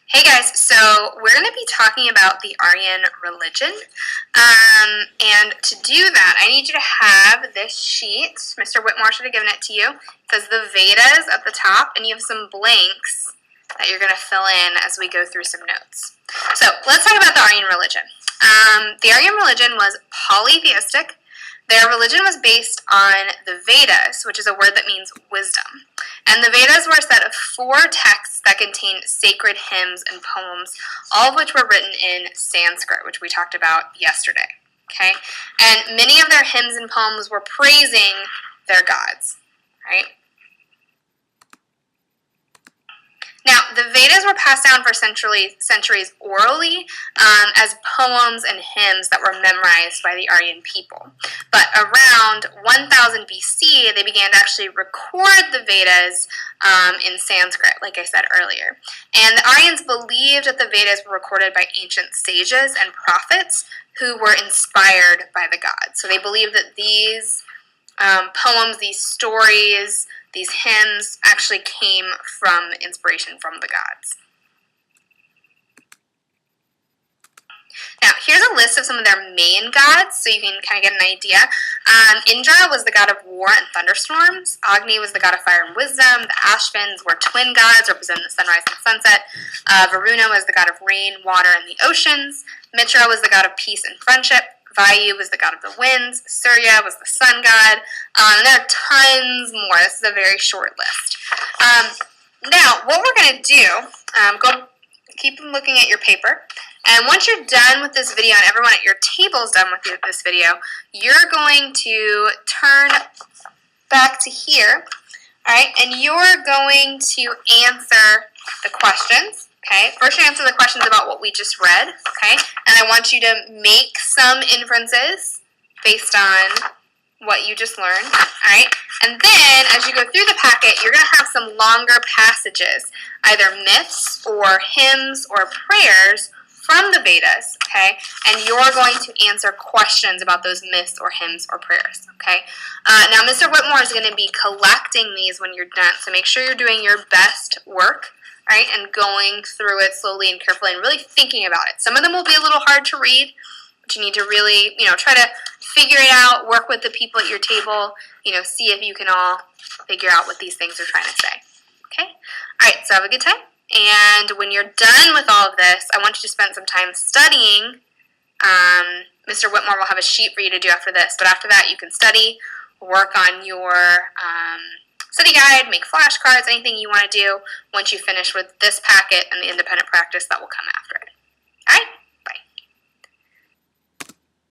Hey guys, so we're going to be talking about the Aryan religion, and to do that I need you to have this sheet. Mr. Whitmore should have given it to you. It says the Vedas at the top, and you have some blanks that you're going to fill in as we go through some notes. So let's talk about the Aryan religion. The Aryan religion was polytheistic. Their religion was based on the Vedas, which is a word that means wisdom. And the Vedas were a set of 4 texts that contained sacred hymns and poems, all of which were written in Sanskrit, which we talked about yesterday. Okay? And many of their hymns and poems were praising their gods, right? Now, the Vedas were passed down for centuries orally as poems and hymns that were memorized by the Aryan people. But around 1000 BC, they began to actually record the Vedas in Sanskrit, like I said earlier. And the Aryans believed that the Vedas were recorded by ancient sages and prophets who were inspired by the gods. So they believed that these poems, these stories, these hymns actually came from inspiration from the gods. Now, here's a list of some of their main gods, so you can kind of get an idea. Indra was the god of war and thunderstorms. Agni was the god of fire and wisdom. The Ashvins were twin gods, representing the sunrise and sunset. Varuna was the god of rain, water, and the oceans. Mitra was the god of peace and friendship. Vayu was the god of the winds. Surya was the sun god. And there are tons more. This is a very short list. Now, what we're going to do, keep looking at your paper. And once you're done with this video and everyone at your table is done with this video, you're going to turn back to here, all right, and you're going to answer the questions. Okay, first you answer the questions about what we just read, okay, and I want you to make some inferences based on what you just learned, all right, and then as you go through the packet, you're going to have some longer passages, either myths or hymns or prayers from the Vedas, okay, and you're going to answer questions about those myths or hymns or prayers, okay. Now, Mr. Whitmore is going to be collecting these when you're done, so make sure you're doing your best work, right, and going through it slowly and carefully and really thinking about it. Some of them will be a little hard to read, but you need to really, try to figure it out, work with the people at your table, see if you can all figure out what these things are trying to say, okay? All right, so have a good time. And when you're done with all of this, I want you to spend some time studying. Mr. Whitmore will have a sheet for you to do after this, but after that you can study, work on your study guide, make flashcards, anything you want to do once you finish with this packet and the independent practice that will come after it.